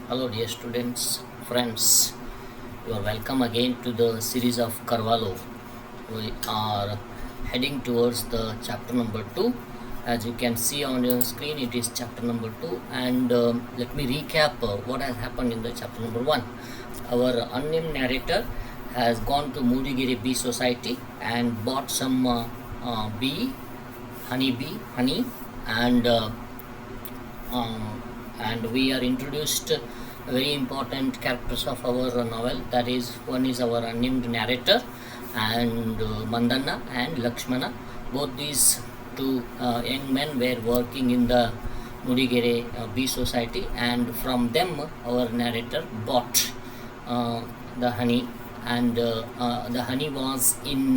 Hello, dear students, friends. You are welcome again to the series of Carvalho. We are heading towards the chapter number 2. As you can see on your screen, it is chapter number 2. And let me recap what has happened in the chapter number 1. Our unnamed narrator has gone to Mudigiri Bee Society and bought some honey, and and we are introduced very important characters of our novel. That is, one is our unnamed narrator and Mandanna and Lakshmana. Both these two young men were working in the Mudigere Bee Society, and from them our narrator bought the honey, and the honey was in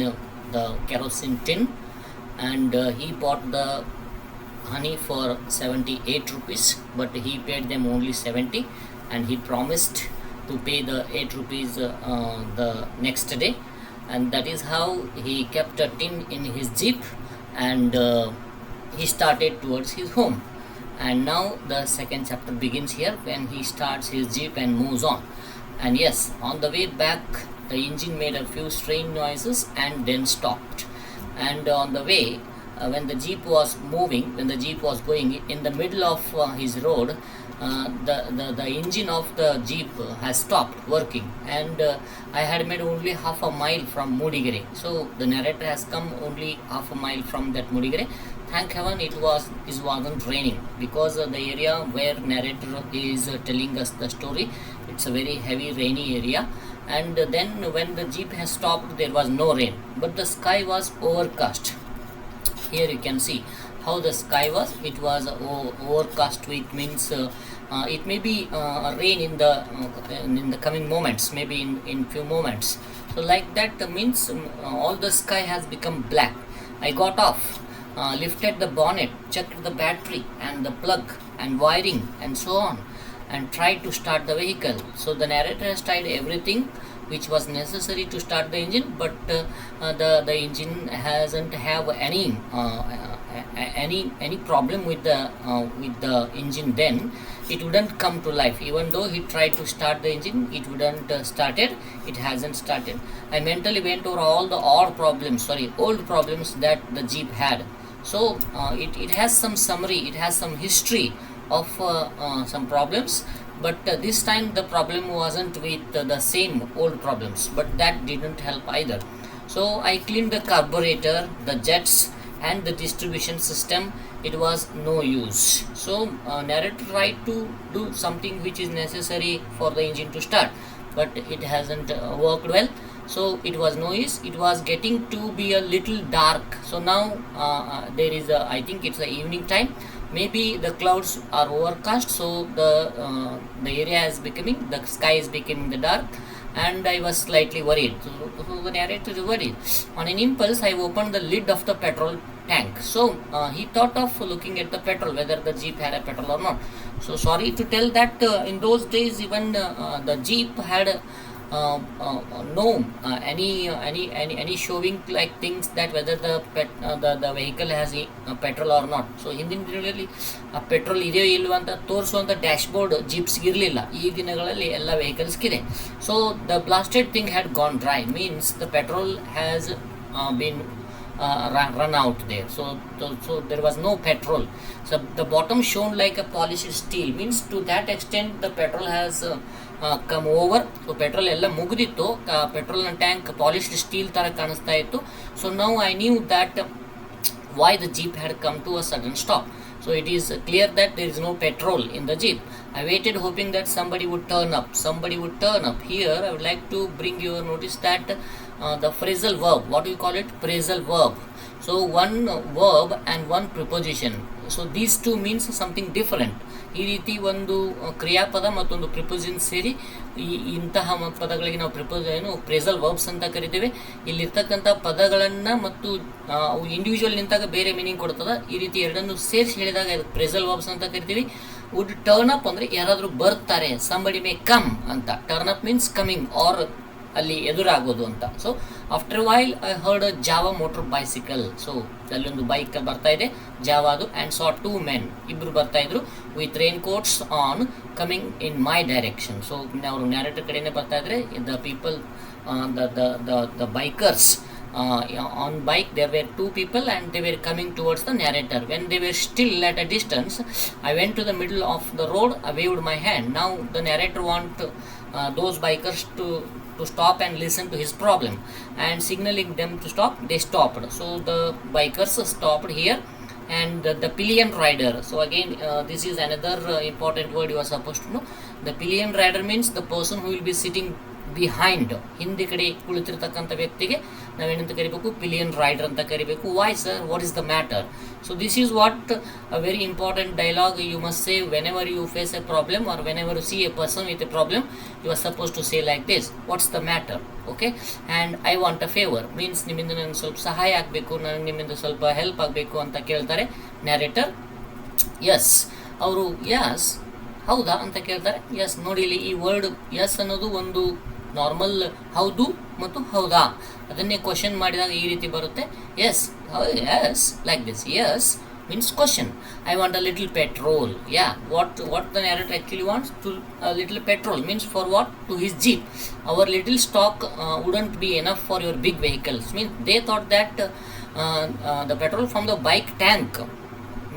the kerosene tin, and he bought the honey for 78 rupees, but he paid them only 70, and he promised to pay the 8 rupees the next day. And that is how he kept a tin in his jeep, and he started towards his home. And now the second chapter begins here, when he starts his jeep and moves on. And yes, on the way back the engine made a few strange noises and then stopped. And on the way, when the jeep was moving, when the jeep was going in the middle of his road, the engine of the jeep has stopped working, and I had made only half a mile from Mudigere. So the narrator has come only half a mile from that Mudigere. Thank heaven it wasn't raining, because the area where narrator is telling us the story, it's a very heavy rainy area. And then when the jeep has stopped, there was no rain, but the sky was overcast. Here you can see how the sky was. It was overcast, which means it may be rain in the coming moments, maybe in few moments. So like that means all the sky has become black. I got off, lifted the bonnet, checked the battery and the plug and wiring and so on, and tried to start the vehicle. So the narrator has tried everything which was necessary to start the engine, but the engine hasn't have any problem with the engine. Then it wouldn't come to life. Even though he tried to start the engine, it wouldn't started. It hasn't started. I mentally went over all the old problems that the jeep had. So it has some summary, it has some history of some problems, but this time the problem wasn't with the same old problems, but that didn't help either. So I cleaned the carburetor, the jets and the distribution system. It was no use. So narrator tried to do something which is necessary for the engine to start, but it hasn't worked well. So it was no use. It was getting to be a little dark. So now there is I think it's the evening time. Maybe the clouds are overcast, so the area is becoming, the sky is becoming the dark, and I was slightly worried. So the narrator is worried. On an impulse, I opened the lid of the petrol tank. So he thought of looking at the petrol, whether the jeep had a petrol or not. So sorry to tell that in those days, even the jeep had no any showing like things that whether the vehicle has a petrol or not. So ಹಿಂದಿನಲ್ಲಿ petrol ಇದೆಯೋ ಇಲ್ವೋ ಅಂತ ತೋರಿಸುವಂಥ dashboard ಜೀಪ್ಸ್ಗೆ ಇರಲಿಲ್ಲ. ಈ ದಿನಗಳಲ್ಲಿ ಎಲ್ಲ ವೆಹಿಕಲ್ಸ್ಗಿದೆ. So the blasted thing had gone dry, means the petrol has been run out there. So there was no petrol. So the bottom shone like a polished steel, means to that extent the petrol has come over. So petrol ಎಲ್ಲ ಮುಗಿದಿತ್ತು, ಪೆಟ್ರೋಲ್ನ tank polished steel ಥರ ಕಾಣಿಸ್ತಾ ಇತ್ತು. So now I knew that why the jeep had come to a sudden stop. So it is clear that there is no petrol in the jeep. I waited hoping that somebody would turn up. Here I would like to bring your notice that the phrasal verb, what do you call it? Phrasal verb. So one verb and one preposition. So these two means something different. ಈ ರೀತಿ ಒಂದು ಕ್ರಿಯಾಪದ ಮತ್ತೊಂದು preposition ಸೇರಿ ಇಂತಹ ಪದಗಳಿಗೆ ನಾವು phrasal verbs ಅಂತ ಕರಿತೇವೆ. ಇಲ್ಲಿರ್ತಕ್ಕಂಥ ಪದಗಳನ್ನು ಮತ್ತು ಅವು ಇಂಡಿವಿಜುವಲ್ ನಿಂತಾಗ ಬೇರೆ ಮೀನಿಂಗ್ ಕೊಡ್ತದೆ. ಈ ರೀತಿ ಎರಡನ್ನು ಸೇರಿಸಿ ಹೇಳಿದಾಗ ಇದು ಪ್ರೇಸಲ್ ವರ್ಬ್ಸ್ ಅಂತ ಕರಿತೀವಿ. ವುಡ್ ಟರ್ನ್ ಅಪ್ ಅಂದರೆ ಯಾರಾದರೂ ಬರ್ತಾರೆ, ಸಂಬಡಿ ಮೇ ಕಮ್ ಅಂತ. Turn up means coming or ಅಲ್ಲಿ ಎದುರಾಗೋದು ಅಂತ. So after while I heard a Jawa motor bicycle. So ಅಲ್ಲೊಂದು ಬೈಕ್ ಬರ್ತಾ ಇದೆ ಜಾವಾದು, ಆ್ಯಂಡ್ ಸಾ 2 men, ಇಬ್ಬರು ಬರ್ತಾ ಇದ್ರು with rain quotes on coming in my direction. So ಅವರು ನ್ಯಾರೇಟರ್ ಕಡೆನೇ ಬರ್ತಾ ಇದ್ರೆ the people, the bikers, on bike there were 2 people and they were coming towards the narrator. When they were still at a distance, I went to the middle of the road, I waved my hand. Now the narrator want those bikers to stop and listen to his problem, and signaling them to stop, they stopped. So the bikers stopped here, and the pillion rider. So again, this is another important word you are supposed to know. The pillion rider means the person who will be sitting behind, ಹಿಂದೆ ಕಡೆ ಕುಳಿತಿರ್ತಕ್ಕಂಥ ವ್ಯಕ್ತಿಗೆ ನಾವೇನಂತ ಕರಿಬೇಕು, pillion rider ಅಂತ ಕರಿಬೇಕು. Why sir, what is the matter? So this is what a very important dialogue you must say whenever you face a problem or whenever you see a person with a problem, you are suppose to say like this, what's the matter, okay, and I want a favour, means ನಿಮ್ಮಿಂದ ನನಗೆ ಸ್ವಲ್ಪ ಸಹಾಯ ಆಗಬೇಕು, ನನಗೆ ನಿಮ್ಮಿಂದ ಸ್ವಲ್ಪ help ಆಗಬೇಕು ಅಂತ ಕೇಳ್ತಾರೆ ನ್ಯಾರೇಟರ್. ಎಸ್, ಅವರು ಯಸ್ ಹೌದಾ ಅಂತ ಕೇಳ್ತಾರೆ. ಎಸ್, ನೋಡಿ ಇಲ್ಲಿ ಈ ವರ್ಡ್ ಎಸ್ ಅನ್ನೋದು ಒಂದು ನಾರ್ಮಲ್ ಹೌದು ಮತ್ತು ಹೌದಾ ಅದನ್ನೇ ಕ್ವಶನ್ ಮಾಡಿದಾಗ ಈ ರೀತಿ ಬರುತ್ತೆ. Yes, yes, like this. Yes means question. I want a little petrol. Yeah, what the narrator actually wants, to a little petrol means for what? To his jeep. Our little stock wouldn't be enough for your big vehicles. Means they thought that the petrol from the bike tank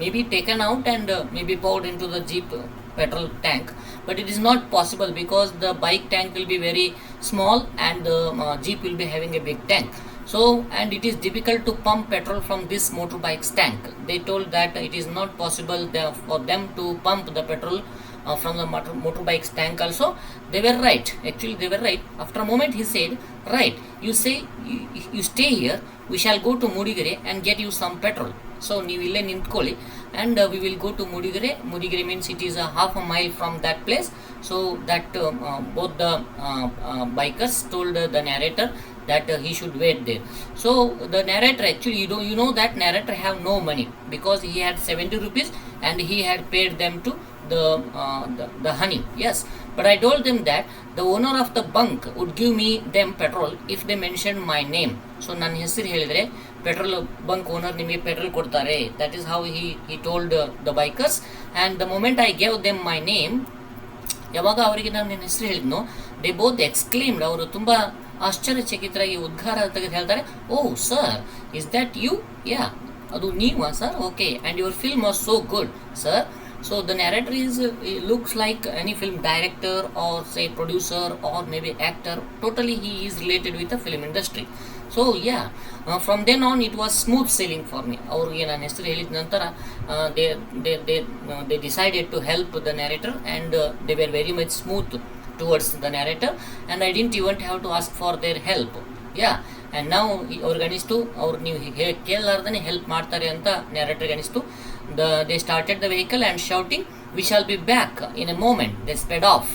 may be taken out and maybe poured into the jeep petrol tank, but it is not possible because the bike tank will be very small and the jeep will be having a big tank. So, and it is difficult to pump petrol from this motorbike's tank. They told that it is not possible for them to pump the petrol from the motorbike's tank also. They were right, actually they were right. After a moment he said, right, you say you stay here, we shall go to Mudigere and get you some petrol. So ನೀವು ಇಲ್ಲೇ ನಿಂತ್ಕೊಳ್ಳಿ, and we will go to Mudigere. Mudigere means it is a half a mile from that place. So that both the bikers told the narrator that he should wait there. So the narrator, actually you know that narrator have no money because he had 70 rupees and he had paid them to the honey. Yes, but I told them that the owner of the bunk would give me them petrol if they mentioned my name. So ನನ್ನ ಹೆಸರು ಹೇಳಿದ್ರೆ petrol bunk owner ನಿಮಗೆ petrol ಕೊಡ್ತಾರೆ. That is how he told the bikers, and the moment I gave them my name, ಯಾವಾಗ ಅವರಿಗೆ ನಾನು ನನ್ನ ಹೆಸರು ಹೇಳಿದ್ನೋ, they both exclaimed, ಅವರು ತುಂಬ ಆಶ್ಚರ್ಯಚಕಿತರಾಗಿ ಉದ್ಗಾರ ತೆಗೆದು ಹೇಳ್ತಾರೆ, ಓ ಸರ್, ಇಸ್ ದ್ಯಾಟ್ ಯು? ಯಾ, ಅದು ನೀವಾ sir? Okay, and your film was so good sir. So the narrator looks like any film director or say producer or maybe actor. Totally he is related with the film industry. So yeah, from then on it was smooth sailing for me. ಅವ್ರಿಗೆ ನಾನು ಹೆಸರು ಹೇಳಿದ ನಂತರ they decided to help the narrator, and they were very much smooth towards the narrator, and I didn't even have to ask for their help. Yeah, and now ಅವ್ರಿಗೆ ಅನಿಸ್ತು ಅವ್ರು ನೀವು ಕೇಳಲಾರ್ದೇ help ಮಾಡ್ತಾರೆ ಅಂತ ನ್ಯಾರೇಟರ್ಗೆ ಅನಿಸ್ತು. They started the vehicle and shouting, we shall be back in a moment. They sped off.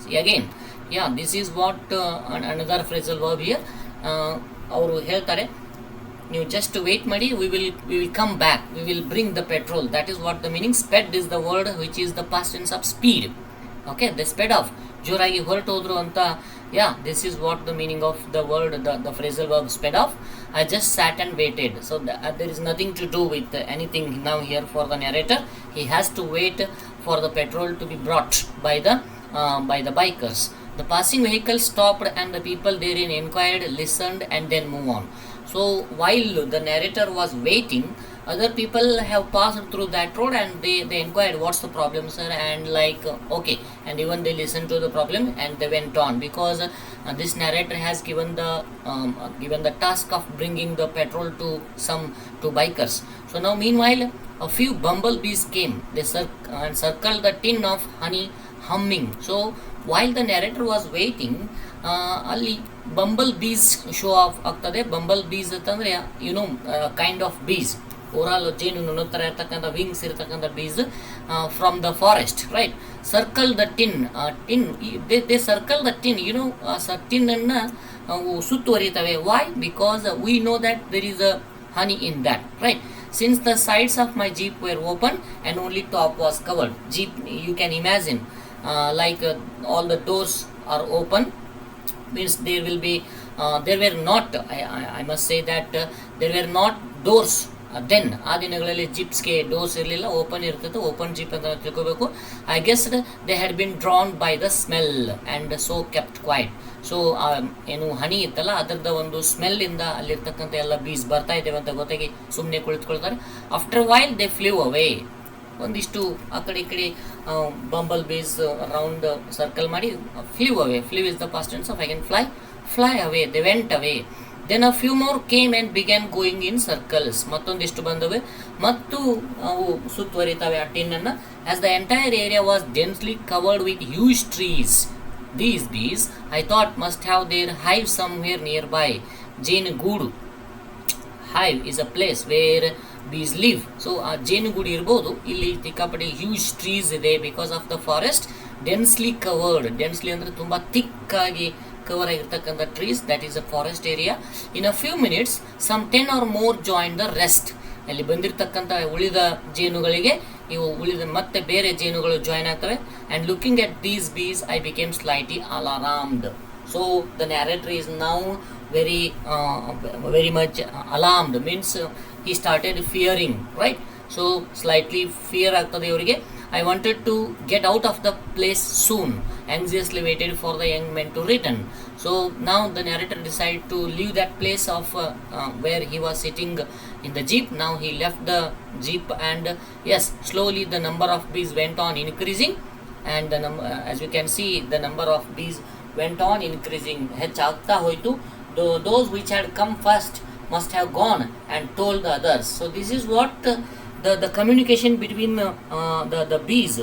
See again, yeah, this is what another phrasal verb here. ಅವರು ಹೇಳ್ತಾರೆ, ನೀವು ಜಸ್ಟ್ ವೇಟ್ ಮಾಡಿ, we will come back, we will bring the petrol. That is what the meaning. Sped is the word which is the past tense of speed. Okay, they sped off, ಜೋರಾಗಿ ಹೊರಟು ಹೋದ್ರು ಅಂತ. Yeah, this is what the meaning of the word, the phrasal verb sped off. I just sat and waited. So there is nothing to do with anything now here for the narrator. He has to wait for the petrol to be brought by the bikers. The passing vehicle stopped and the people therein inquired, listened, and then move on. So while the narrator was waiting, other people have passed through that road and they inquired, what's the problem sir, and like okay, and even they listened to the problem and they went on, because this narrator has given the task of bringing the petrol to bikers. So now meanwhile a few bumblebees came. They circled the tin of honey, humming. So while the narrator was waiting, ಅಲ್ಲಿ bumble bees show of ಆಗ್ತದೆ. Bumble bees ಅಂತಂದರೆ kind of bees, overall ಜೇನು ಥರ ಇರ್ತಕ್ಕಂಥ wings ಇರ್ತಕ್ಕಂಥ bees from the forest, right. Circle the tin, they circle the tin, ಟಿನ್ನನ್ನು ಸುತ್ತುವರಿತವೆ. Why? Because we know that there is a honey in that, right. Since the sides of my jeep were open and only top was covered. Jeep, you can imagine, like all the doors are open means there will be there were not, I must say that there were not doors then ಆ ದಿನಗಳಲ್ಲಿ ಜಿಪ್ಸ್ಗೆ doors ಇರಲಿಲ್ಲ, open ಇರ್ತದೆ, open jeep ಅಂತ ತಿಳ್ಕೋಬೇಕು. I guessed they had been drawn by the smell and so kept quiet. So ಏನು honey ಇತ್ತಲ್ಲ ಅದರದ ಒಂದು ಸ್ಮೆಲ್ಲಿಂದ ಅಲ್ಲಿರ್ತಕ್ಕಂಥ ಎಲ್ಲ ಬೀಸ್ ಬರ್ತಾ ಇದ್ದೇವೆ ಅಂತ ಗೊತ್ತಾಗಿ ಸುಮ್ಮನೆ ಕುಳಿತುಕೊಳ್ತಾರೆ. After while they flew away. ಒಂದಿಷ್ಟು ಆ ಕಡೆ ಈ ಕಡೆ ಬಂಬಲ್ ಬೀಸ್ ರೌಂಡ್ ಸರ್ಕಲ್ ಮಾಡಿ flew away. Flew is the past tense of I can fly away. They went away. Then a few more came and began going in circles. ಮತ್ತೊಂದಿಷ್ಟು ಬಂದವೆ ಮತ್ತು ಅವು ಸುತ್ತುವರಿತಾವೆ ಆ ಟಿನ್ನನ್ನು. As the entire area was densely covered with huge trees. These bees, I thought, must have their hive somewhere nearby. ಜೇನುಗೂಡು, hive is a place where bees live. So ಆ ಜೇನುಗೂಡು ಇರ್ಬೋದು. ಇಲ್ಲಿ ಸಿಕ್ಕಾಪಟ್ಟೆ ಹ್ಯೂಜ್ ಟ್ರೀಸ್ ಇದೆ because of the forest densely covered. Densely ಅಂದರೆ ತುಂಬ ಥಿಕ್ಕಾಗಿ ಕವರ್ ಆಗಿರ್ತಕ್ಕಂಥ trees, that is a forest area. In a few minutes some 10 or more join the rest. ಅಲ್ಲಿ ಬಂದಿರತಕ್ಕಂಥ ಉಳಿದ ಜೇನುಗಳಿಗೆ ಇವು ಉಳಿದ ಮತ್ತೆ ಬೇರೆ ಜೇನುಗಳು ಜಾಯಿನ್ ಆಗ್ತವೆ. And looking at these bees I became slightly alarmed. So the narrator is now very much alarmed, means he started fearing, right? So slightly fear ಆಗ್ತದೆ ಇವರಿಗೆ. I wanted to get out of the place soon, anxiously waited for the young men to return. So now the narrator decided to leave that place of where he was sitting in the jeep. Now he left the jeep and yes, slowly the number of bees went on increasing, and the as you can see the number of bees went on increasing. ಹೆಚ್ಚಾಗ್ತಾ ಹೋಯಿತು. Those which had come first must have gone and told the others. So this is what the communication between the bees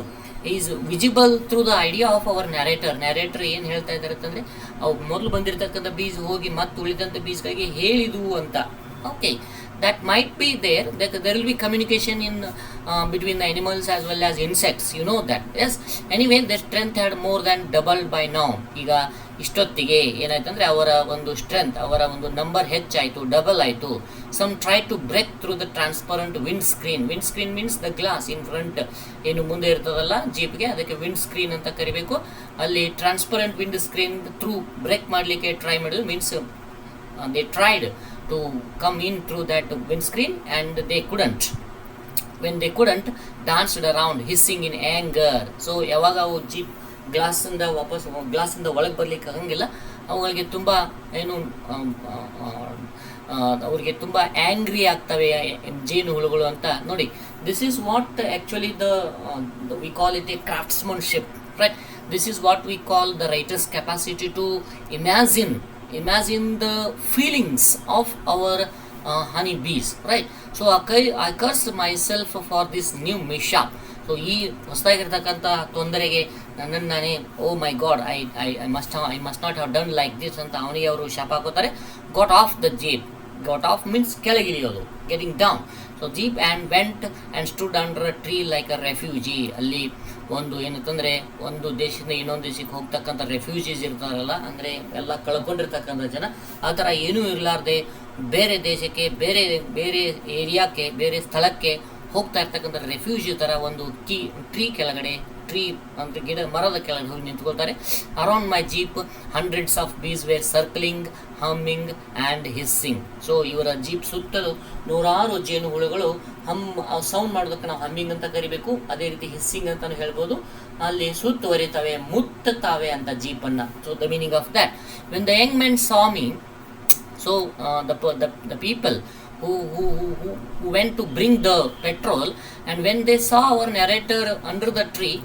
is visible through the idea of our narrator. ಏನು ಹೇಳ್ತಾ ಇದ್ದಾರೆ ಅಂತಂದರೆ, ಅವು ಮೊದಲು ಬಂದಿರತಕ್ಕಂಥ ಬೀಸ್ ಹೋಗಿ ಮತ್ತು ಉಳಿದಂಥ ಬೀಸ್ಗಳಿಗೆ ಹೇಳಿದವು ಅಂತ. Okay, that might be there, that there will be communication in between the animals as well as insects, you know that. Yes, anyway their strength had more than doubled by now. ಈಗ ಇಷ್ಟೊತ್ತಿಗೆ ಏನಾಯ್ತಂದರೆ ಅವರ ಒಂದು strength, ಅವರ ಒಂದು number ಹೆಚ್ಚಾಯಿತು, double ಆಯಿತು. Some try to break through the transparent windscreen. Windscreen means the glass in front, ಏನು ಮುಂದೆ ಇರ್ತದಲ್ಲ ಜೀಪ್ಗೆ, ಅದಕ್ಕೆ ವಿಂಡ್ ಸ್ಕ್ರೀನ್ ಅಂತ ಕರಿಬೇಕು. ಅಲ್ಲಿ transparent windscreen through break ಮಾಡಲಿಕ್ಕೆ ಟ್ರೈ ಮಾಡಿದ್ರು. Means they tried to come in through that windscreen and they couldn't. When they couldn't, danced around hissing in anger. So ಯಾವಾಗ ಅವು ಜೀಪ್ ಗ್ಲಾಸಿಂದ ಒಳಗೆ ಬರಲಿಕ್ಕೆ ಆಗಂಗಿಲ್ಲ, ಅವುಗಳಿಗೆ ತುಂಬ ಏನು ಅವರಿಗೆ ತುಂಬ ಆ್ಯಂಗ್ರಿ ಆಗ್ತವೆ ಜೇನು ಹುಳುಗಳು ಅಂತ ನೋಡಿ. This is what actually we call it a craftsmanship, right? This is what we call the writer's capacity to imagine the feelings of our honey bees, right? So I curse myself for this new mishap. So ಈ ಹೊಸದಾಗಿರ್ತಕ್ಕಂಥ ತೊಂದರೆಗೆ ನನ್ನನ್ನು ನಾನೇ, oh my God, I must not have done like this ಅಂತ ಅವನಿಗೆ ಅವರು ಶಾಪ ಹಾಕೋತಾರೆ. Got off the jeep. Got off means ಕೆಳಗಿಳಿಯೋದು, getting down. So jeep and went and stood under a tree like a refugee. ಅಲ್ಲಿ ಒಂದು ಏನಂತಂದರೆ, ಒಂದು ದೇಶದಿಂದ ಇನ್ನೊಂದು ದೇಶಕ್ಕೆ ಹೋಗ್ತಕ್ಕಂಥ ರೆಫ್ಯೂಜೀಸ್ ಇರ್ತಾರಲ್ಲ, ಅಂದರೆ ಎಲ್ಲ ಕಳ್ಕೊಂಡಿರ್ತಕ್ಕಂಥ ಜನ, ಆ ಥರ ಏನೂ ಇರಲಾರ್ದೆ ಬೇರೆ ದೇಶಕ್ಕೆ, ಬೇರೆ ಬೇರೆ ಏರಿಯಾಕ್ಕೆ, ಬೇರೆ ಸ್ಥಳಕ್ಕೆ ಹೋಗ್ತಾ ಇರ್ತಕ್ಕಂಥ ರೆಫ್ಯೂಜಿ ಥರ ಒಂದು ಟ್ರೀ ಕೆಳಗಡೆ, ಟ್ರೀ ಅಂದರೆ ಗಿಡ ಮರದ ಕೆಳಗಡೆ ಹೋಗಿ ನಿಂತ್ಕೊಳ್ತಾರೆ. Around my jeep hundreds of bees were circling, humming and hissing. So ಇವರ ಜೀಪ್ ಸುತ್ತಲೂ ನೂರಾರು ಜೇನುಹುಳುಗಳು ಸೌಂಡ್ ಮಾಡೋದಕ್ಕೆ ನಾವು ಹಮ್ಮಿಂಗ್ ಅಂತ ಕರಿಬೇಕು, ಅದೇ ರೀತಿ ಹಿಸ್ಸಿಂಗ್ ಅಂತಲೂ ಹೇಳ್ಬೋದು, ಅಲ್ಲಿ ಸುತ್ತುವರಿತವೆ, ಮುತ್ತುತ್ತವೆ ಅಂತ ಜೀಪನ್ನು. So the meaning of that, when the young men saw me, so the people who went to bring the petrol, and when they saw our narrator under the tree,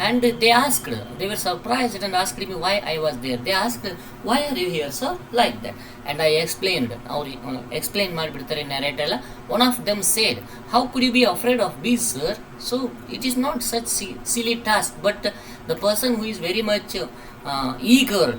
and they asked, they were surprised and asked me why I was there. They asked, why are you here sir, like that. And I explained, explain ಮಾಡಿಬಿಡ್ತಾರೆ narrator ಎಲ್ಲ. One of them said, how could you be afraid of bees sir? So it is not such silly task, but the person who is very much eager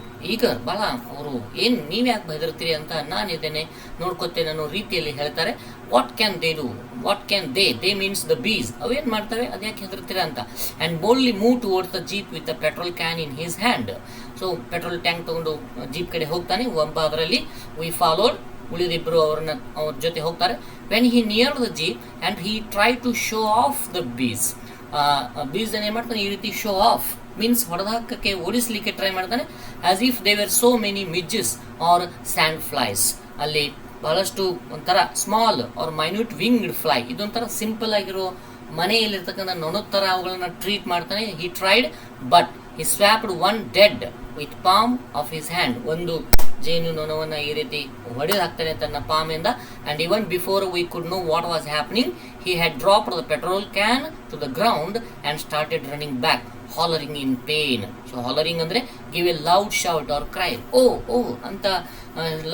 ಭಾಳ, ಅವರು ಏನು ನೀವು ಯಾಕೆ ಹೆದರ್ತೀರಿ ಅಂತ ನಾನಿದ್ದೇನೆ, ನೋಡ್ಕೊತೇನೆ ಅನ್ನೋ ರೀತಿಯಲ್ಲಿ ಹೇಳ್ತಾರೆ. What can they do, what can they means the bees, ಅವೇನು ಮಾಡ್ತವೆ, ಅದ್ಯಾಕೆ ಹೆದರ್ತೀರ ಅಂತ. And boldly move towards the jeep with the petrol can in his hand. So petrol tank ತೊಗೊಂಡು ಜೀಪ್ ಕಡೆ ಹೋಗ್ತಾನೆ, ಒಬ್ಬ ಅದರಲ್ಲಿ ವಿ ಫಾಲೋಡ್, ಉಳಿದಿಬ್ಬರು ಅವ್ರ ಜೊತೆ ಹೋಗ್ತಾರೆ. When he near the jeep and he try to shoo off the bees. Bees ಏನು ಮಾಡ್ತಾನೆ ಈ ರೀತಿ ಶೋ ಆಫ್ ಮೀನ್ಸ್ ಹೊಡೆದಾಕಕ್ಕೆ ಓಡಿಸ್ಲಿಕ್ಕೆ ಟ್ರೈ ಮಾಡ್ತಾನೆ as if they were so many midges or sand flies. ಅಲ್ಲಿ ಬಹಳಷ್ಟು ಒಂಥರ small or minute winged fly, ಇದೊಂಥರ ಸಿಂಪಲ್ ಆಗಿರೋ ಮನೆಯಲ್ಲಿರ್ತಕ್ಕಂಥ ನೊಣದ ಥರ ಅವುಗಳನ್ನ ಟ್ರೀಟ್ ಮಾಡ್ತಾನೆ. He tried but he swapped one dead with palm of his hand. ಒಂದು ಜೇನು ನೊಣವನ್ನು ಈ ರೀತಿ ಹೊಡೆದು ಹಾಕ್ತಾನೆ ತನ್ನ ಪಾಮಿಂದ. And even before we could know what was happening he had dropped the petrol can to the ground and started running back, hollering in pain. So hollering ಅಂದ್ರೆ give a loud shout or cry. ಓ ಅಂತ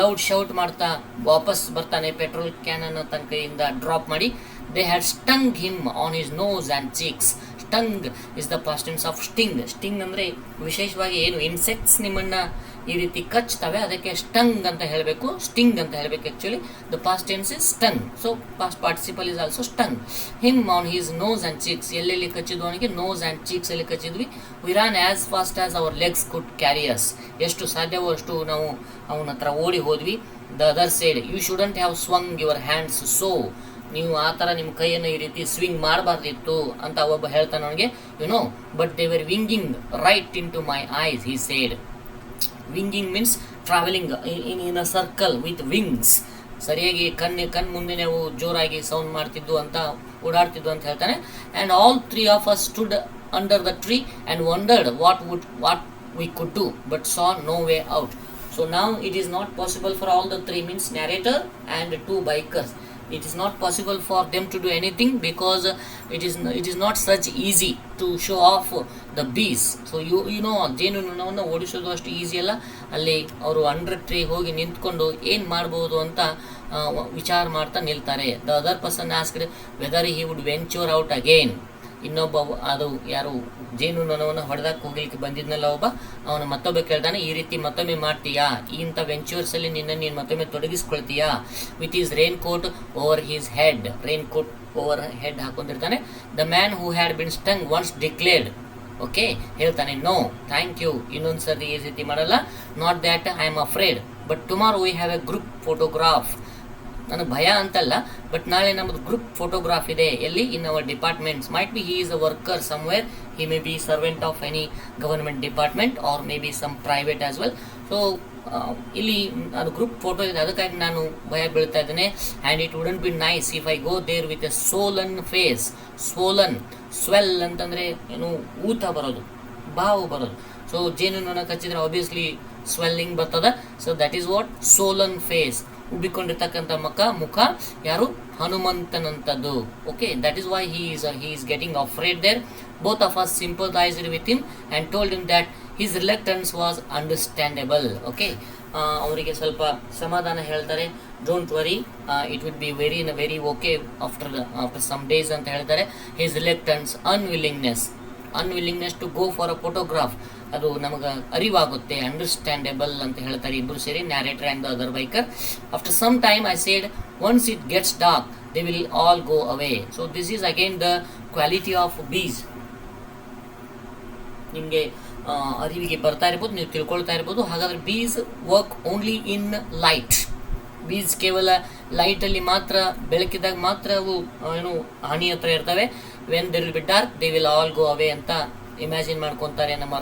loud shout ಮಾಡ್ತಾ ವಾಪಸ್ ಬರ್ತಾನೆ petrol can ಅನ್ನು ತನ್ನ ಕೈಯಿಂದ drop ಮಾಡಿ. They had stung him on his nose and cheeks. Stung is the past tense of sting. Sting ಅಂದರೆ ವಿಶೇಷವಾಗಿ ಏನು ಇನ್ಸೆಕ್ಟ್ಸ್ ನಿಮ್ಮನ್ನ ಈ ರೀತಿ ಕಚ್ತವೆ ಅದಕ್ಕೆ ಸ್ಟಂಗ್ ಅಂತ ಹೇಳಬೇಕು, ಸ್ಟಿಂಗ್ ಅಂತ ಹೇಳಬೇಕು. Actually the past tense is stun, so past participle is also stun. Him on his nose and cheeks. ಎಲ್ಲೆಲ್ಲಿ ಕಚ್ಚಿದ್ವು ಅವನಿಗೆ? ನೋಸ್ ಆ್ಯಂಡ್ ಚೀಕ್ಸ್ ಅಲ್ಲಿ ಕಚ್ಚಿದ್ವಿ. We ran as fast as our legs could carry us. ಎಷ್ಟು ಸಾಧ್ಯವೋ ಅಷ್ಟು ನಾವು ಅವನ ಹತ್ರ ಓಡಿ ಹೋದ್ವಿ. The other side you shouldn't have swung your hands so. ನೀವು ಆ ಥರ ನಿಮ್ಮ ಕೈಯನ್ನು ಈ ರೀತಿ ಸ್ವಿಂಗ್ ಮಾಡಬಾರ್ದಿತ್ತು ಅಂತ ಒಬ್ಬ ಹೇಳ್ತಾನೆ ಅವನಿಗೆ. You know but they were winging right in to my eyes, he said. Winging means travelling in a circle with wings. ಸರಿಯಾಗಿ ಕಣ್ಣು ಮುಂದೆ ನಾವು ಜೋರಾಗಿ ಸೌಂಡ್ ಮಾಡ್ತಿದ್ದು ಅಂತ ಓಡಾಡ್ತಿದ್ದು ಅಂತ ಹೇಳ್ತಾನೆ. And all three of us stood under the tree and wondered what we could do but saw no way out. So now it is not possible for all the three means narrator and two bikers. It is not possible for them to do anything because it is not such easy to show off the bees. So you know ಜೇನು ನೊಣವನ್ನು ಓಡಿಸೋದು ಅಷ್ಟು easy ಅಲ್ಲ. ಅಲ್ಲಿ ಅವರು under tree ಹೋಗಿ ನಿಂತ್ಕೊಂಡು ಏನು ಮಾಡ್ಬೋದು ಅಂತ ವಿಚಾರ ಮಾಡ್ತಾ ನಿಲ್ತಾರೆ. The other person asked whether he would venture out again. ಇನ್ನೊಬ್ಬ ಅದು ಯಾರು ಜೇನು ನೊಣವನ್ನು ಹೊಡೆದಕ್ಕೆ ಹೋಗ್ಲಿಕ್ಕೆ ಬಂದಿದ್ನಲ್ಲ ಒಬ್ಬ, ಅವನು ಮತ್ತೊಬ್ಬ ಕೇಳ್ತಾನೆ ಈ ರೀತಿ ಮತ್ತೊಮ್ಮೆ ಮಾಡ್ತೀಯಾ, ಇಂಥ ವೆಂಚೂರ್ಸಲ್ಲಿ ನೀನು ಮತ್ತೊಮ್ಮೆ ತೊಡಗಿಸ್ಕೊಳ್ತೀಯಾ. With his raincoat over his head. Raincoat over head ಹಾಕೊಂಡಿರ್ತಾನೆ. The man who had been stung once declared. Okay ಹೇಳ್ತಾನೆ ನೋ ಥ್ಯಾಂಕ್ ಯು, ಇನ್ನೊಂದು ಸರ್ತಿ ಈ ರೀತಿ ಮಾಡಲ್ಲ. Not that I am afraid but tomorrow we have a group photograph. ನನಗೆ ಭಯ ಅಂತಲ್ಲ, ಬಟ್ ನಾಳೆ ನಮ್ಮದು ಗ್ರೂಪ್ ಫೋಟೋಗ್ರಾಫ್ ಇದೆ. ಎಲ್ಲಿ? In our departments. Might be he is a worker somewhere, he may be servant of any government department or may be some private as well. So ಇಲ್ಲಿ ಅದು group photo ಇದೆ, ಅದಕ್ಕಾಗಿ ನಾನು ಭಯ ಬೀಳ್ತಾ ಇದ್ದೇನೆ. And it wouldn't be nice if I go there with a swollen face. Swollen, swell ಅಂತಂದರೆ ಏನು? ಊತ ಬರೋದು, ಬಾವು ಬರೋದು. ಸೊ ಜೇನು ನೊಣ ಕಚ್ಚಿದ್ರೆ ಆಬ್ವಿಯಸ್ಲಿ ಸ್ವೆಲ್ಲಿಂಗ್ ಬರ್ತದ. So that is what swollen face. ಉಬ್ಬಿಕೊಂಡಿರ್ತಕ್ಕಂಥ ಮುಖ ಯಾರು? ಹನುಮಂತನಂಥದ್ದು. Okay, that is why he is getting afraid there. Both of us sympathized with him and told him that his reluctance was understandable. Okay, ಅವರಿಗೆ ಸ್ವಲ್ಪ ಸಮಾಧಾನ ಹೇಳ್ತಾರೆ. Don't worry, it will be very okay after some days ಅಂತ ಹೇಳ್ತಾರೆ. His reluctance, unwillingness to go for a photograph, ಅದು ನಮಗೆ ಅರಿವಾಗುತ್ತೆ. Understandable ಅಂತ ಹೇಳ್ತಾರೆ ಇಬ್ಬರು ಸೇರಿ, narrator and the other biker. After some time I said once it gets dark they will all go away. So this is again the quality of bees. ನಿಮಗೆ ಅರಿವಿಗೆ ಬರ್ತಾ ಇರ್ಬೋದು, ನೀವು ತಿಳ್ಕೊಳ್ತಾ ಇರ್ಬೋದು. ಹಾಗಾದರೆ ಬೀಸ್ ವರ್ಕ್ ಓನ್ಲಿ ಇನ್ ಲೈಟ್. ಬೀಸ್ ಕೇವಲ ಲೈಟಲ್ಲಿ ಮಾತ್ರ, ಬೆಳಕಿದಾಗ ಮಾತ್ರ ಅವು ಏನು ಹನಿ ಹತ್ರ ಇರ್ತವೆ. When there will be dark they will all go away ಅಂತ ಇಮ್ಯಾಜಿನ್ ಮಾಡ್ಕೊತಾರೆ ನಮ್ಮ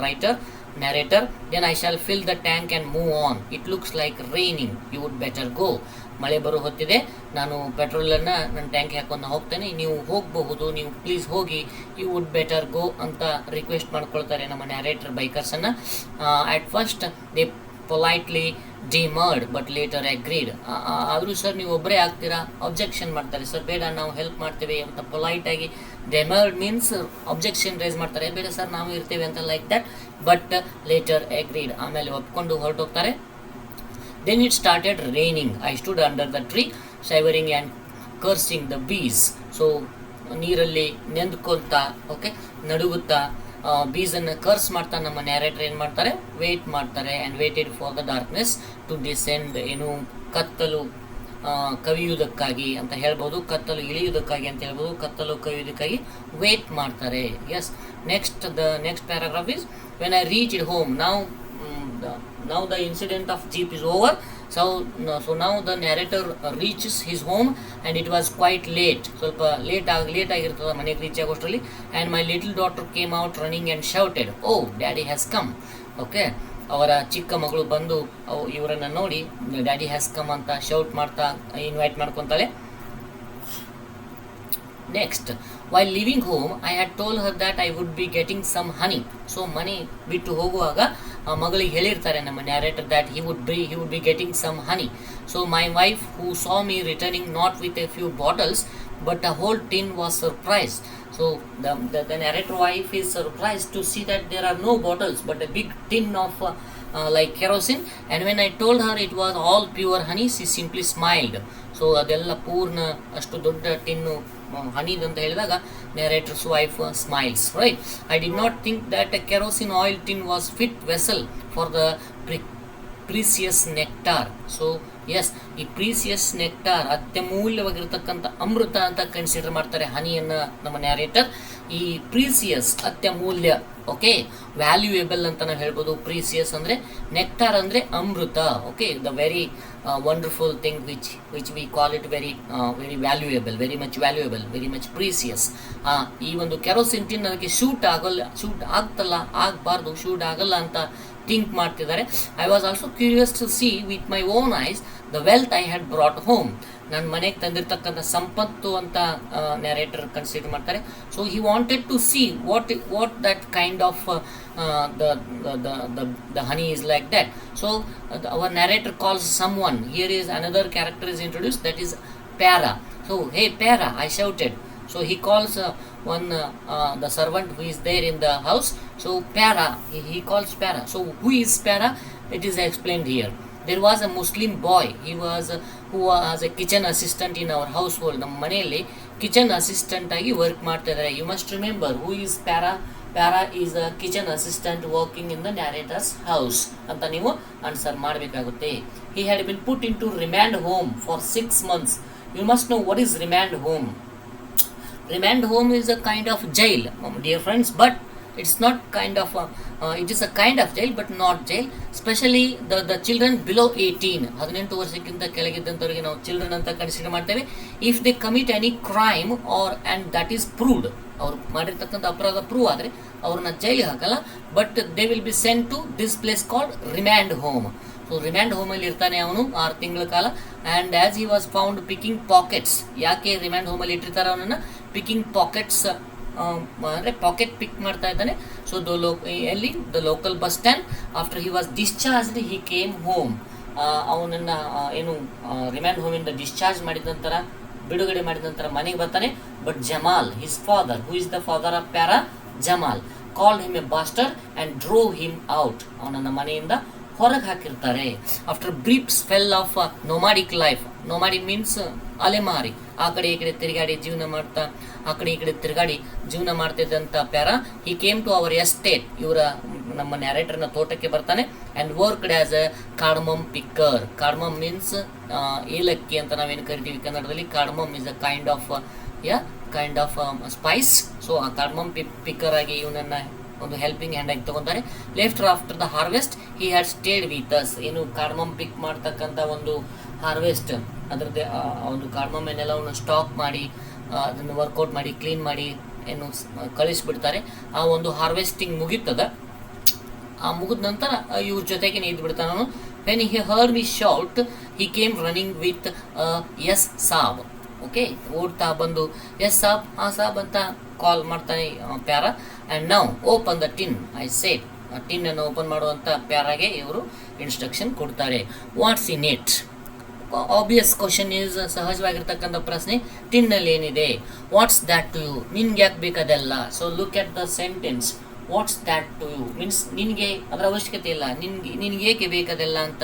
narrator. Then I shall fill the tank and move on. It looks like raining. You would better go. ಮಳೆ ಬರೋ ಹೊತ್ತಿದೆ, ನಾನು ಪೆಟ್ರೋಲನ್ನು ನನ್ನ ಟ್ಯಾಂಕ್ ಹಾಕೊಂಡು ಹೋಗ್ತೇನೆ, ನೀವು ಹೋಗಬಹುದು, ನೀವು ಪ್ಲೀಸ್ ಹೋಗಿ, ಯು ವುಡ್ ಬೆಟರ್ ಗೋ ಅಂತ ರಿಕ್ವೆಸ್ಟ್ ಮಾಡ್ಕೊಳ್ತಾರೆ ನಮ್ಮ ನ್ಯಾರೇಟರ್ ಬೈಕರ್ಸನ್ನು. At first they politely demurred but later agreed. ಆದರೂ ಸರ್ ನೀವು ಒಬ್ಬರೇ ಆಗ್ತೀರಾ? ಅಬ್ಜೆಕ್ಷನ್ ಮಾಡ್ತಾರೆ. ಸರ್ ಬೇಡ, ನಾವು ಹೆಲ್ಪ್ ಮಾಡ್ತೇವೆ ಅಂತ ಪೊಲೈಟಾಗಿ. ಡೆಮರ್ಡ್ ಮೀನ್ಸ್ ಅಬ್ಜೆಕ್ಷನ್ ರೈಸ್ ಮಾಡ್ತಾರೆ, ಬೇಡ ಸರ್ ನಾವು ಇರ್ತೇವೆ ಅಂತ, like that. But later agreed, ಆಮೇಲೆ ಒಪ್ಕೊಂಡು ಹೊರಟೋಗ್ತಾರೆ. Then it started raining. I stood under the tree, shivering and cursing the bees. So ನೀರಲ್ಲಿ ನೆಂದ್ಕೊಳ್ತಾ, ಓಕೆ, ನಡುಗುತ್ತಾ ಬೀಸನ್ನು ಕರ್ಸ್ ಮಾಡ್ತಾ ನಮ್ಮ ನ್ಯಾರೇಟರ್ ಏನು ಮಾಡ್ತಾರೆ? ವೇಟ್ ಮಾಡ್ತಾರೆ. And waited for the darkness to descend. ಏನು? ಕತ್ತಲು ಕವಿಯುವುದಕ್ಕಾಗಿ ಅಂತ ಹೇಳ್ಬೋದು, ಕತ್ತಲು ಇಳಿಯುವುದಕ್ಕಾಗಿ ಅಂತ ಹೇಳ್ಬೋದು, ಕತ್ತಲು ಕವಿಯುವುದಕ್ಕಾಗಿ ವೇಟ್ ಮಾಡ್ತಾರೆ. Yes, next paragraph is when I reached home. Now the incident of jeep is over. So now the narrator reaches his home and it was quite late. ಸ್ವಲ್ಪ ಲೇಟ್ ಆಗಿರ್ತದೆ ಮನೆಗೆ ರೀಚ್ ಆಗೋಷ್ಟರಲ್ಲಿ. And my little daughter came out running and shouted, oh daddy has come. Okay, ಅವರ ಚಿಕ್ಕ ಮಗಳು ಬಂದು ಇವರನ್ನು ನೋಡಿ ಡ್ಯಾಡಿ ಹ್ಯಾಸ್ ಕಮ್ ಅಂತ ಶೌಟ್ ಮಾಡ್ತಾ ಇನ್ವೈಟ್ ಮಾಡ್ಕೊತಾಳೆ. Next, while leaving home, I had told her that I would be getting some honey. So ಮನೆ ಬಿಟ್ಟು ಹೋಗುವಾಗ ಮಗಳಿಗೆ ಹೇಳಿರ್ತಾರೆ ನಮ್ಮ narrator that he would be getting some honey. So my wife, who saw me returning not with a few bottles but a whole tin, was surprised. So the narrator wife is surprised to see that there are no bottles but a big tin of like kerosene. And when I told her it was all pure honey, she simply smiled. So ಅದೆಲ್ಲ ಪೂರ್ಣ ಅಷ್ಟು ದೊಡ್ಡ tin ಹನಿದು ಅಂತ ಹೇಳಿದಾಗ narrator's wife smiles, right. I did not think that a kerosene oil tin was fit vessel for the precious nectar. So yes, ಈ precious nectar ಅತ್ಯಮೂಲ್ಯವಾಗಿರ್ತಕ್ಕಂಥ ಅಮೃತ ಅಂತ ಕನ್ಸಿಡರ್ ಮಾಡ್ತಾರೆ ಹನಿಯನ್ನು ನಮ್ಮ ನ್ಯಾರೇಟರ್. ಈ ಪ್ರೀಸಿಯಸ್ ಅತ್ಯಮೂಲ್ಯ, ಓಕೆ, ವ್ಯಾಲ್ಯೂಯೇಬಲ್ ಅಂತ ನಾವು ಹೇಳ್ಬೋದು. ಪ್ರೀಸಿಯಸ್ ಅಂದರೆ, ನೆಕ್ಟಾರ್ ಅಂದರೆ ಅಮೃತ. Okay, the very wonderful thing which we call it very valuable, very much precious. ಈ ಒಂದು ಕೆರೋಸಿನ್ ಟಿನ್ ಅದಕ್ಕೆ ಶೂಟ್ ಆಗ್ತಲ್ಲ, ಆಗಬಾರ್ದು, ಶೂಟ್ ಆಗಲ್ಲ ಅಂತ ಥಿಂಕ್ ಮಾಡ್ತಿದ್ದಾರೆ. I was also curious to see with my own eyes the wealth I had brought home. ನನ್ನ ಮನೆಗೆ ತಂದಿರ್ತಕ್ಕಂಥ ಸಂಪತ್ತು ಅಂತ ನ್ಯಾರೇಟರ್ ಕನ್ಸಿಡರ್ ಮಾಡ್ತಾರೆ. So he wanted to see what that kind of the honey is like that. So our narrator calls someone. Here is another character is introduced, that is Para. So hey Para, I shouted. So he calls the servant who is there in the house. So Para, he calls Para. So who is Para? It is explained here. There was a Muslim boy. Who was a kitchen assistant in our household. ನಮ್ಮ ಮನೆಯಲ್ಲಿ kitchen assistant ಆಗಿ work ಮಾಡ್ತಾ ಇದ್ದಾರೆ. You must remember who is Pyara. Pyara is a kitchen assistant working in the narrator's house ಅಂತ ನೀವು answer ಮಾಡಬೇಕಾಗುತ್ತೆ. He had been put into remand home for 6 months. You must know what is remand home. Remand home is a kind of jail, dear friends, but it's not kind of it is a kind of jail but not jail. Especially the children below 18, 18 ವರ್ಷಕ್ಕಿಂತ ಕೆಳಗಿದ್ದಂಥವರಿಗೆ ನಾವು children ಅಂತ consider ಮಾಡ್ತೇವೆ. If they commit any crime and that is proved, ಅವ್ರು ಮಾಡಿರ್ತಕ್ಕಂಥ ಅಪರಾಧ prove ಆದರೆ ಅವ್ರನ್ನ ಜೈಲಿಗೆ ಹಾಕಲ್ಲ, but they will be sent to this place called remand home. So remand ಹೋಮಲ್ಲಿ ಇರ್ತಾನೆ ಅವನು 6 ತಿಂಗಳ ಕಾಲ. And as he was found picking pockets. ಯಾಕೆ ರಿಮ್ಯಾಂಡ್ ಹೋಮಲ್ಲಿ ಇಟ್ಟಿರ್ತಾರೆ ಅವನನ್ನು? ಪಿಕಿಂಗ್ ಪಾಕೆಟ್ಸ್ ಅಂದರೆ ಪಾಕೆಟ್ ಪಿಕ್ ಮಾಡ್ತಾ ಇದ್ದಾನೆ. ಸೊ ಎಲ್ಲಿ the local bus stand. After he was discharged he came home. ಅವನನ್ನು ಏನು ರಿಮ್ಯಾಂಡ್ ಹೋಮಿಂದ ಡಿಸ್ಚಾರ್ಜ್ ಮಾಡಿದ ನಂತರ, ಬಿಡುಗಡೆ ಮಾಡಿದ ನಂತರ ಮನೆಗೆ ಬರ್ತಾನೆ. But Jamal, his father, who is the father of Pyara, Jamal, called him a bastard and drove him out. ಅವನನ್ನು ಮನೆಯಿಂದ ಹೊರಗೆ ಹಾಕಿರ್ತಾರೆ. After brief spell of nomadic life. Nomadic means ಅಲೆಮಾರಿ, ಆ ಕಡೆ ಈ ಕಡೆ ತಿರುಗಾಡಿ ಜೀವನ ಮಾಡ್ತಿದ್ದಂಥ Pyara, he came to our estate. ನಮ್ಮ ನ್ಯಾರೇಟರ್ನ ತೋಟಕ್ಕೆ ಬರ್ತಾನೆ. And worked as a cardamom picker. Cardamom means ಏಲಕ್ಕಿ ಅಂತ ನಾವೇನು ಕರಿತೀವಿ ಕನ್ನಡದಲ್ಲಿ. Cardamom is a kind of spice. So ಆ ಕಾರ್ಡಮಮ್ ಪಿಕ್ಕರ್ ಆಗಿ ಇವನನ್ನು ಒಂದು ಹೆಲ್ಪಿಂಗ್ ಹ್ಯಾಂಡ್ ಆಗಿ ತೊಗೊತಾರೆ. Left after the harvest he had stayed with us. ಏನು ಕಾರ್ಡಮಮ್ ಪಿಕ್ ಮಾಡ್ತಕ್ಕಂಥ ಒಂದು ಹಾರ್ವೆಸ್ಟ್, ಅದರದ್ದೇ ಒಂದು ಕಾರ್ಡಮಮ್ಮೆನ್ನೆಲ್ಲ ಅವನು ಸ್ಟಾಕ್ ಮಾಡಿ ಅದನ್ನು ವರ್ಕೌಟ್ ಮಾಡಿ ಕ್ಲೀನ್ ಮಾಡಿ ಏನು ಕಳಿಸ್ಬಿಡ್ತಾರೆ. ಆ ಒಂದು ಹಾರ್ವೆಸ್ಟಿಂಗ್ ಮುಗೀತದ. ಮುಗಿದ ನಂತರ ಇವ್ರ ಜೊತೆಗೆ ನಿಂತು ಬಿಡ್ತಾನೆ ಅವನು. When he heard me shout he came running with yes sahib. Okay, ಓಡ್ತಾ ಬಂದು ಎಸ್ ಸಾಬ್, ಆ ಸಾಬ್ ಅಂತ ಕಾಲ್ ಮಾಡ್ತಾನೆ Pyara. And now open the tin, I said. ಆ ಟಿನ್ನನ್ನು ಓಪನ್ ಮಾಡುವಂಥ ಪ್ಯಾರಾಗೆ ಇವರು ಇನ್ಸ್ಟ್ರಕ್ಷನ್ ಕೊಡ್ತಾರೆ. What's in it? Obvious question is, ಸಹಜವಾಗಿರ್ತಕ್ಕಂಥ ಪ್ರಶ್ನೆ. ಟಿನ್ನಲ್ಲಿ ಏನಿದೆ? What's that to you? ನಿನ್ಗೆ ಯಾಕೆ ಬೇಕದೆಲ್ಲ? So look at the sentence. What's that to you means ನಿನಗೆ ಅದರ ಅವಶ್ಯಕತೆ ಇಲ್ಲ, ನಿನ್ಗೆ ಏಕೆ ಬೇಕದೆಲ್ಲ ಅಂತ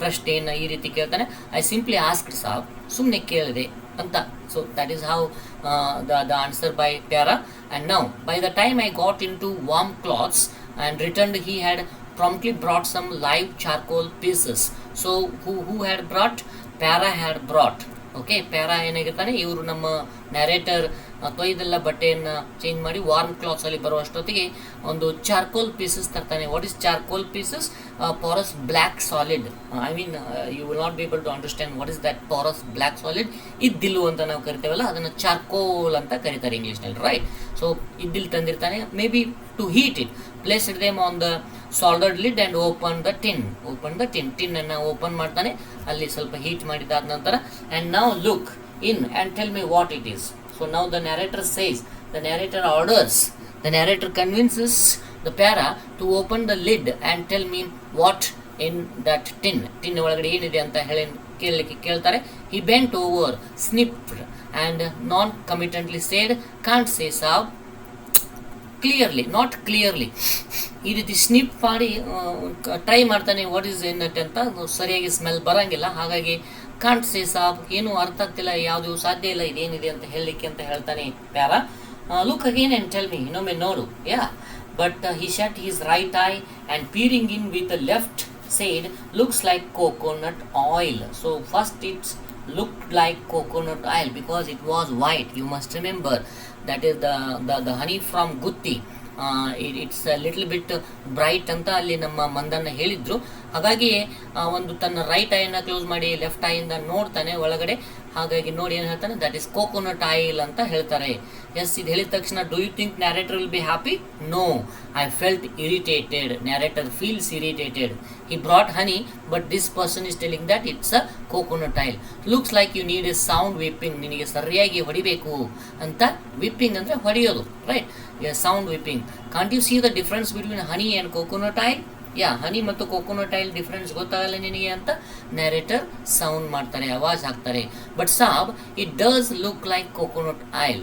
ಪ್ರಶ್ನೆಯನ್ನು ಈ ರೀತಿ ಕೇಳ್ತಾನೆ. ಐ ಸಿಂಪ್ಲಿ ಆಸ್ಕ್ಡ್ ಸಾಬ್, ಸುಮ್ಮನೆ ಕೇಳಿದೆ ಅಂತ. So that is how the answer by Pyara. And now by the time I got into warm clothes and returned, he had promptly brought some live charcoal pieces. So who had brought? Pyara had brought. Okay, Pyara ಏನಾಗಿರ್ತಾನೆ, ಇವರು ನಮ್ಮ narrator ತೊಯ್ದೆಲ್ಲ ಬಟ್ಟೆಯನ್ನು change ಮಾಡಿ warm ಕ್ಲಾತ್ಸಲ್ಲಿ ಬರುವಷ್ಟೊತ್ತಿಗೆ ಒಂದು charcoal pieces ತರ್ತಾನೆ. What is charcoal pieces? porous black solid. I mean, you will not be able to understand what is that porous black solid. ಇದ್ದಿಲು ಅಂತ ನಾವು ಕರಿತೇವಲ್ಲ, ಅದನ್ನು ಚಾರ್ಕೋಲ್ ಅಂತ ಕರೀತಾರೆ ಇಂಗ್ಲೀಷ್ನಲ್ಲಿ, ರೈಟ್? ಸೊ ಇದ್ದಿಲು ತಂದಿರ್ತಾನೆ, may be to heat it. Placed them on the soldered lid and open the tin. ಟಿನ್ನನ್ನು ಓಪನ್ ಮಾಡ್ತಾನೆ, ಅಲ್ಲಿ ಸ್ವಲ್ಪ ಹೀಟ್ ಮಾಡಿದಾದ ನಂತರ, and now look in and tell me what it is. So now the narrator says, the narrator orders, the narrator convinces the para to open the lid and tell me what in that tin ಒಳಗಡೆ ಏನಿದೆ ಅಂತ ಕೇಳ್ತಾರೆ. He bent over, sniffed and non-committently said, can't say saab, clearly, not clearly. ಈ ರೀತಿ ಸ್ನಿಪ್ ಮಾಡಿ try ಮಾಡ್ತಾನೆ what is in it ಅಂತ. ಸರಿಯಾಗಿ ಸ್ಮೆಲ್ ಬರೋಂಗಿಲ್ಲ, ಹಾಗಾಗಿ ಕಾಂಟ್ ಸೇ ಸಾಬ್, ಏನು ಅರ್ಥ ಆಗ್ತಿಲ್ಲ, ಯಾವುದು ಸಾಧ್ಯ ಇಲ್ಲ ಇದೇನಿದೆ ಅಂತ ಹೇಳಲಿಕ್ಕೆ ಅಂತ ಹೇಳ್ತಾನೆ para. Look again and tell ಮಿ, ಇನ್ನೊಮ್ಮೆ ನೋಡು. ಯಾ, but he shut his right eye and peering in with the left said, looks like coconut oil. So first it looked like coconut oil because it was white. You must remember that is the honey from Gutti. It's a little bit bright ಅಂತ ಅಲ್ಲಿ ನಮ್ಮ ಮಂದನ್ನ ಹೇಳಿದ್ರು. ಹಾಗಾಗಿ ಒಂದು ತನ್ನ right ಐನ close ಮಾಡಿ left ಐಯಿಂದ ನೋಡ್ತಾನೆ ಒಳಗಡೆ. ಹಾಗಾಗಿ ನೋಡಿ ಏನು ಹೇಳ್ತಾನೆ, ದಟ್ ಈಸ್ ಕೋಕೋನಟ್ ಆಯಿಲ್ ಅಂತ ಹೇಳ್ತಾರೆ. ಎಸ್, ಇದು ಹೇಳಿದ ತಕ್ಷಣ do you think narrator will be happy? No, I felt irritated. Narrator feels irritated. He brought honey, but this person is telling that it's a coconut oil. Looks like you need a sound whipping. ನಿನಗೆ ಸರಿಯಾಗಿ ಹೊಡಿಬೇಕು ಅಂತ. whipping ಅಂದರೆ ಹೊಡೆಯೋದು, right? sound whipping. Can't you see the difference between honey and coconut oil? ಯಾ, ಹನಿ ಮತ್ತು coconut oil difference ಗೊತ್ತಾಗಲ್ಲ ನಿನಗೆ ಅಂತ ನ್ಯಾರೇಟರ್ ಸೌಂಡ್ ಮಾಡ್ತಾರೆ, ಆವಾಜ್ ಹಾಕ್ತಾರೆ. ಬಟ್ ಸಾಬ್, it does look like coconut oil.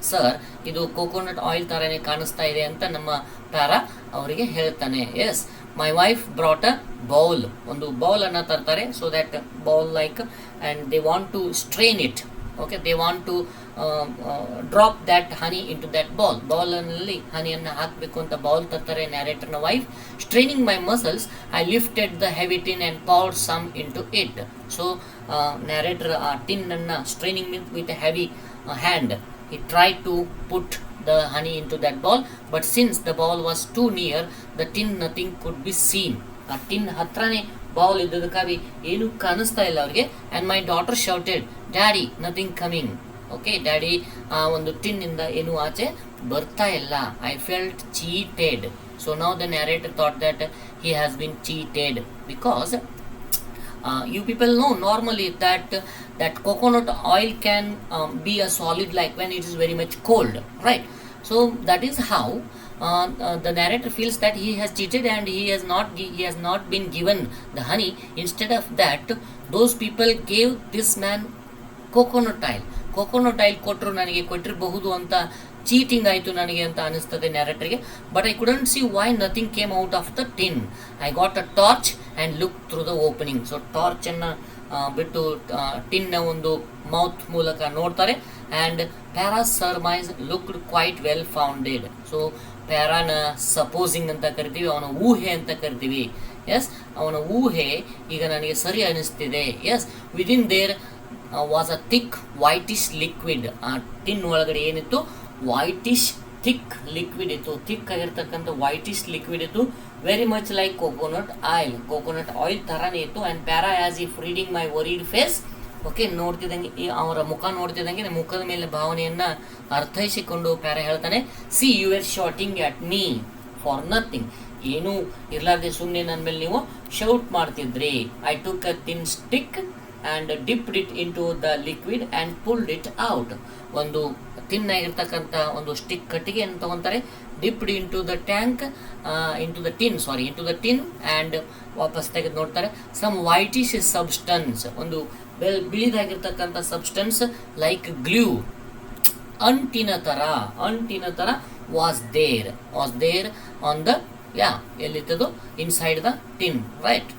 Sir, ಇದು ಕೋಕೋನಟ್ ಆಯಿಲ್ ಥರನೇ ಕಾಣಿಸ್ತಾ ಇದೆ ಅಂತ ನಮ್ಮ ಪ್ಯಾರಾ ಅವರಿಗೆ ಹೇಳ್ತಾನೆ. Yes, my wife brought a bowl. ಒಂದು ಬೌಲನ್ನು ತರ್ತಾರೆ. So that bowl like, and they want to strain it. Okay, they want to drop that honey in to that ಬೌಲಲ್ಲಿ ಹನಿಯನ್ನು ಹಾಕಬೇಕು ಅಂತ ಬೌಲ್ ತರ್ತಾರೆ ನ್ಯಾರೇಟರ್ನ wife. Straining my muscles, I lifted the heavy tin and ಪೌರ್ಡ್ some in to it. So narrator ಆ ಟಿನ್ನನ್ನು straining with a heavy hand, he tried to put the honey into that bowl, but since the bowl was too near the tin, nothing could be seen. ಆ tin ಹತ್ರನೇ bowl ಇದ್ದದಕ್ಕಾಗಿ ಏನು ಕಾಣಿಸ್ತಾ ಇಲ್ಲ ಅವ್ರಿಗೆ. And my daughter shouted, daddy nothing coming. Okay, daddy ಆ ಒಂದು ಟಿನ್ನಿಂದ ಏನು ಆಚೆ ಬರ್ತಾ ಇಲ್ಲ. I felt cheated. So now the narrator thought that he has been cheated because you people know normally that coconut oil can be a solid like when it is very much cold, right? So that is how the narrator feels that he has cheated and he has not been given the honey. Instead of that, those people gave this man coconut oil ಕೊಟ್ಟರು, ನನಗೆ ಕೊಟ್ಟಿರಬಹುದು ಅಂತ cheating ಆಯಿತು ನನಗೆ ಅಂತ ಅನಿಸ್ತದೆ ನ್ಯಾರೇಟರ್ಗೆ. But I couldn't see why nothing came out of the tin. I got a torch and look through the opening. So ಟಾರ್ಚನ್ನು ಬಿಟ್ಟು ಟಿನ್ನ ಒಂದು ಮೌತ್ ಮೂಲಕ ನೋಡ್ತಾರೆ. And Para surmise looked quite well founded. So ಪ್ಯಾರಾನ ಸಪೋಸಿಂಗ್ ಅಂತ ಕರಿತೀವಿ, ಅವನ ಊಹೆ ಅಂತ ಕರಿತೀವಿ. ಎಸ್, ಅವನ ಊಹೆ ಈಗ ನನಗೆ ಸರಿ ಅನಿಸ್ತಿದೆ. Yes, within there was a thick whitish liquid. ಆ ಟಿನ್ ಒಳಗಡೆ ಏನಿತ್ತು, ವೈಟಿಶ್ ಥಿಕ್ ಲಿಕ್ವಿಡ್ ಇತ್ತು. ಥಿಕ್ ಆಗಿರ್ತಕ್ಕಂಥ ವೈಟಿಶ್ ಲಿಕ್ವಿಡ್ ಇತ್ತು. Very much like coconut oil ಥರನೇ ಇತ್ತು. And Para as if reading my worried face. Okay, ನೋಡ್ತಿದ್ದಂಗೆ ಅವರ ಮುಖ ನೋಡ್ತಿದ್ದಂಗೆ ಮುಖದ ಮೇಲೆ ಭಾವನೆಯನ್ನು ಅರ್ಥೈಸಿಕೊಂಡು ಪ್ಯಾರಾ ಹೇಳ್ತಾನೆ, see you are shouting at me for nothing. ಏನೂ ಇರಲಾರ್ದೆ ಸುಮ್ಮನೆ ನನ್ನ ಮೇಲೆ ನೀವು ಶೌಟ್ ಮಾಡ್ತಿದ್ರಿ. I took a thin stick and dipped it into the liquid and pulled it out. ಒಂದು ತಿನ್ನಾಗಿರ್ತಕ್ಕಂಥ ಒಂದು ಸ್ಟಿಕ್ ಕಟ್ಟಿಗೆಯನ್ನು ತಗೊತಾರೆ, dipped into the tank, into the tin and ವಾಪಸ್ ತೆಗೆದು ನೋಡ್ತಾರೆ. some whitish substance, ಒಂದು ಬಿಳಿದಾಗಿರ್ತಕ್ಕಂಥ ಸಬ್ಸ್ಟೆನ್ಸ್ ಲೈಕ್ ಗ್ಲೂ, ಅಂಟಿನ ಥರ was there on the, ಎಲ್ಲಿತ್ತದು, ಇನ್ಸೈಡ್ ದ ಟಿನ್, ರೈಟ್?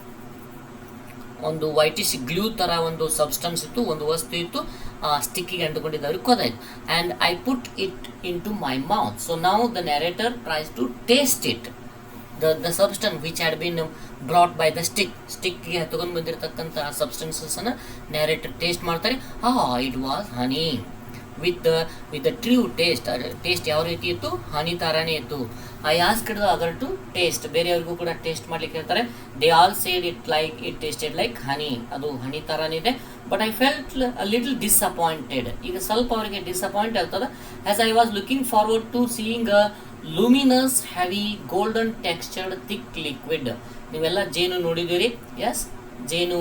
ಒಂದು ವೈಟಿಶ್ ಗ್ಲೂ ಥರ ಒಂದು ಸಬ್ಸ್ಟೆನ್ಸ್ ಇತ್ತು, ಒಂದು ವಸ್ತು ಇತ್ತು, ಸ್ಟಿಕ್ಕಿಗೆ ಅಂಟುಕೊಂಡಿದ್ದವ್ರಿಗೆ ಗೊತ್ತಾಯ್ತು. And I put it in to my mouth. So ನಾವು the narrator tries to taste it, the substance which had been brought by the ಸ್ಟಿಕ್ಗೆ ತಗೊಂಡು ಬಂದಿರತಕ್ಕಂಥ ಸಬ್ಸ್ಟೆನ್ಸಸ್ಸನ್ನು ನ್ಯಾರೇಟರ್ ಟೇಸ್ಟ್ ಮಾಡ್ತಾರೆ. It was honey. with the true taste. Taste ಯಾವ ರೀತಿ ಇತ್ತು, honey ಥರನೇ ಇತ್ತು. I asked the other to taste, ಬೇರೆಯವ್ರಿಗೂ ಕೂಡ ಟೇಸ್ಟ್ ಮಾಡ್ಲಿಕ್ಕೆ ಹೇಳ್ತಾರೆ. They all said it tasted like honey, ಅದು ಹನಿ ಥರನೇ ಇದೆ. But I felt a little disappointed, ಈಗ ಸ್ವಲ್ಪ ಅವರಿಗೆ ಡಿಸಪಾಯಿಂಟ್ ಆಗ್ತದೆ. As I was looking forward to seeing a luminous heavy golden textured thick liquid. ನೀವೆಲ್ಲ ಜೇನು ನೋಡಿದ್ದೀರಿ, ಎಸ್, ಜೇನು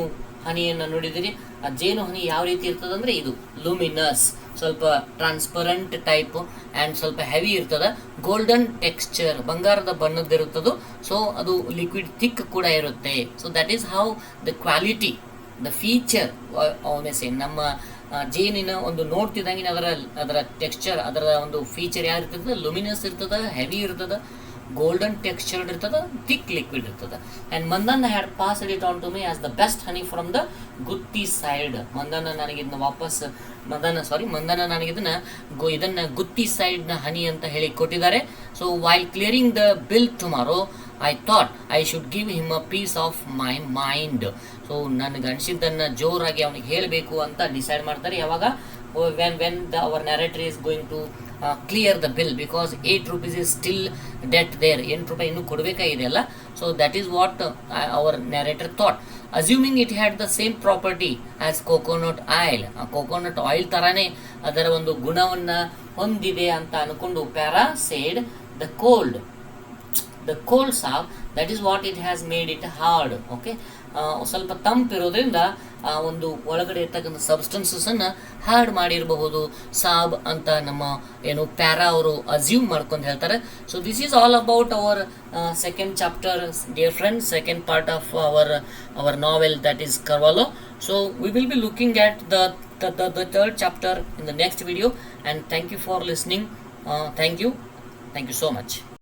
ಹನಿಯನ್ನು ನೋಡಿದ್ದೀರಿ. ಆ ಜೇನು ಹನಿ ಯಾವ ರೀತಿ ಇರ್ತದೆ ಅಂದರೆ ಇದು ಲೂಮಿನಸ್, ಸ್ವಲ್ಪ ಟ್ರಾನ್ಸ್ಪರೆಂಟ್ ಟೈಪ್ ಆ್ಯಂಡ್ ಸ್ವಲ್ಪ ಹೆವಿ ಇರ್ತದೆ. ಗೋಲ್ಡನ್ ಟೆಕ್ಸ್ಚರ್, ಬಂಗಾರದ ಬಣ್ಣದ್ದಿರುತ್ತದು. ಸೊ ಅದು ಲಿಕ್ವಿಡ್ ಥಿಕ್ ಕೂಡ ಇರುತ್ತೆ. So that is how the quality, the feature same. ನಮ್ಮ ಜೇನಿನ ಒಂದು ನೋಡ್ತಿದ್ದಂಗೆ ಅದರ ಟೆಕ್ಸ್ಚರ್, ಅದರ ಒಂದು ಫೀಚರ್ ಯಾವ ಇರ್ತದೆ, ಲುಮಿನಸ್ ಇರ್ತದೆ, ಹೆವಿ ಇರ್ತದೆ, ಗೋಲ್ಡನ್ ಟೆಕ್ಸ್ಚರ್ಡ್ ಇರ್ತದೆ, ಥಿಕ್ ಲಿಕ್ವಿಡ್ ಇರ್ತದೆ. And Mandan had passed it on to me as the best honey from the Gutti side. ಮಂದನ ನನಗಿದನ್ನ ಗುತ್ತಿ ಸೈಡ್ನ ಹನಿ ಅಂತ ಹೇಳಿ ಕೊಟ್ಟಿದ್ದಾರೆ. So while clearing the bill tomorrow I thought I should give him a piece of my mind. So ನನಗೆ ಅನಿಸಿದ್ದನ್ನು ಜೋರಾಗಿ ಅವನಿಗೆ ಹೇಳಬೇಕು ಅಂತ ಡಿಸೈಡ್ ಮಾಡ್ತಾರೆ. ಯಾವಾಗ when our narrator is going to clear the bill, because 8 rupees is still debt there, 8 ರೂಪಾಯಿ ಇನ್ನೂ ಕೊಡಬೇಕಾಗಿದೆ ಅಲ್ಲ. So that is what our narrator thought, assuming it had the same property as coconut oil. Coconut oil ಥರನೇ ಅದರ ಒಂದು ಗುಣವನ್ನು ಹೊಂದಿದೆ ಅಂತ ಅನ್ಕೊಂಡು para said the cold sahib, that is what it has made it hard. Okay, ಸ್ವಲ್ಪ ತಂಪಿರೋದ್ರಿಂದ ಒಂದು ಒಳಗಡೆ ಇರ್ತಕ್ಕಂಥ ಸಬ್ಸ್ಟೆನ್ಸಸ್ಸನ್ನು ಹಾರ್ಡ್ ಮಾಡಿರಬಹುದು ಸಾಬ್ ಅಂತ ನಮ್ಮ ಏನು ಪ್ಯಾರಾ ಅವರು ಅಸ್ಯೂಮ್ ಮಾಡ್ಕೊಂಡು ಹೇಳ್ತಾರೆ. So this is all about our second chapter, dear friends, second part of our novel, that is Carvalho. So we will be looking at the third chapter in the next video, and thank you for listening. Thank you so much.